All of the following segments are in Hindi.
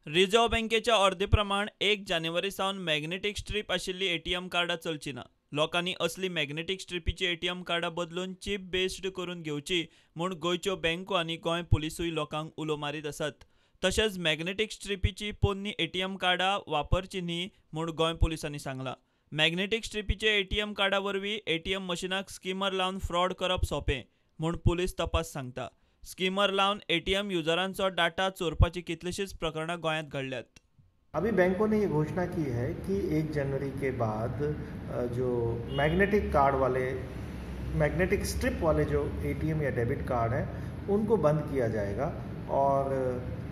रिझर्व्ह बँकेच्या अर्दे प्रमाण 1 जानेवारी सावन मॅग्नेटिक स्ट्रीप आशिल्ली एटीएम कार्डां चलची ना। लोकांनी असली मॅग्नेटिक स्ट्रिपीची एटीएम कार्डां बदलून चिप बेस्ड करून घेवची म्हूण गोंयच्यो बँको आनी गोंय पुलिसूय लोकांक उलो मारीत आसात। तशेंच मॅग्नेटिक स्ट्रिपीची पोन्नी एटीएम कार्डां वापरची न्ही म्हूण गोंय पुलिसांनी सांगलां। मॅग्नेटिक स्ट्रिपीचे एटीएम कार्डा वरवीं एटीएम मशीनाक स्किमर लावन फ्रॉड करप सोंपें म्हूण पुलीस तपास सांगता। स्किमर लावन एटीएम युजरांचो डाटा चोरपाची कितलीशीच प्रकरणां गोंयांत घडल्यात। अभी बैंकों ने ये घोषणा की है कि 1 जनवरी के बाद जो मैग्नेटिक कार्ड वाले मैग्नेटिक स्ट्रिप वाले जो एटीएम या डेबिट कार्ड हैं उनको बंद किया जाएगा और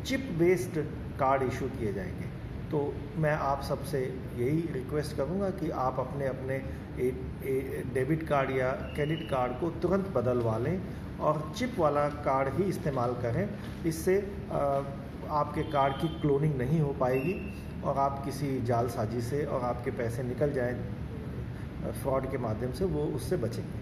चिप बेस्ड कार्ड इशू किए जाएंगे। तो मैं आप सबसे यही रिक्वेस्ट करूंगा कि आप अपने अपने डेबिट कार्ड या क्रेडिट कार्ड को तुरंत बदलवा लें और चिप वाला कार्ड ही इस्तेमाल करें। इससे आपके कार्ड की क्लोनिंग नहीं हो पाएगी और आप किसी जालसाजी से और आपके पैसे निकल जाएं फ्रॉड के माध्यम से, वो उससे बचेंगे।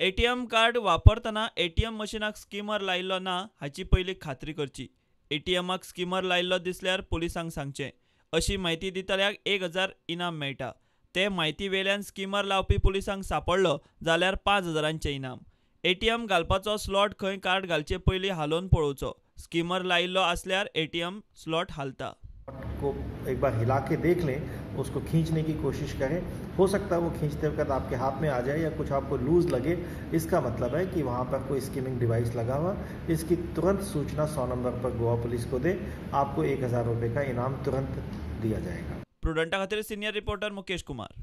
एटीएम कार्ड वापरतना एटीएम मशीनाक स्किमर लायिल्लो ना हाची पयली खात्री करची। एटीएमाक स्किमर लायिल्लो दिसल्यार पुलिसांक सांगचें। अशी म्हायती दितल्याक 1000 इनाम मेळटा। ते म्हायती वेल्यान स्किमर लावपी पुलिसांक सांपडलो जाल्यार 5000 इनाम। एटीएम घालपाचो स्लॉट खंय कार्ड घालचे पयलीं हालोवन पळोवचो। स्किमर लायिल्लो आसल्यार एटीएम स्लॉट हालता। को एक बार हिला के देख लें, उसको खींचने की कोशिश करें। हो सकता है वो खींचते वक्त आपके हाथ में आ जाए या कुछ आपको लूज लगे, इसका मतलब है कि वहाँ पर कोई स्किमिंग डिवाइस लगा हुआ। इसकी तुरंत सूचना 100 नंबर पर गोवा पुलिस को दें। आपको 1000 रुपये का इनाम तुरंत दिया जाएगा। प्रुडंटा खातीर सीनियर रिपोर्टर मुकेश कुमार।